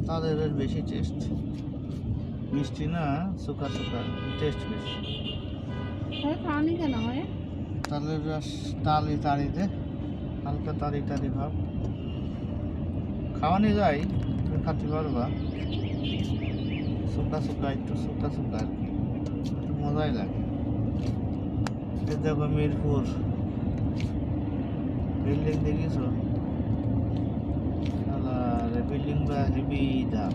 তাদের বেশি টেস্ট, মিষ্টি না, শুকা শুকা টেস্ট বেশি। খাওয়ানি কেন হয়? তালের রস তালি তাড়িতে হালকা তারি তারি ভাব খাওয়ানি যায়, তুমি খাতে পারবা। শুকা শুকা একটু শুকা শুকা আর কি, একটু মজাই লাগে। এ দেখো মিরপুর বিল্ডিং দেখিছো? বিল্ডিং বা হেভি দাম।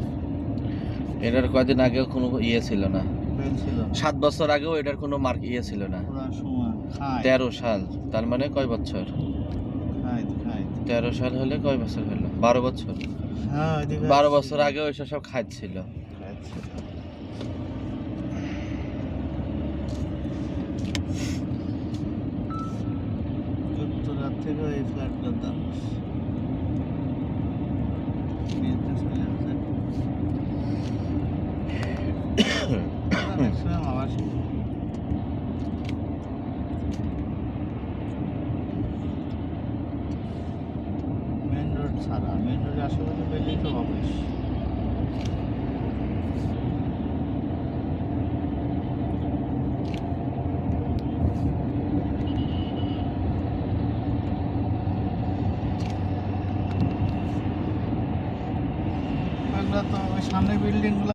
এটার কয়দিন আগেও কোনো ইয়ে ছিল না, বেল ছিল 7 বছর আগেও এটার কোনো মার্ক ইয়ে ছিল না। পুরা সময় খায় 13 সাল, তার মানে কয় বছর? খায় খায় 13 সাল হলে কয় বছর হলো? 12 বছর। হ্যাঁ 12 বছর আগেও এসব সব খাচ্ছিল। যুক্তরাজ্য থেকে এই ফ্ল্যাটটার দাম বিজনেস মিলে আছে ম্যাক্সিমাম আবাসিক। মেন রোড ছাড়া, মেন রোডে আশেপাশে বিল্ডিং সব অফিস। এগুলো তো ওই সামনে বিল্ডিং গুলো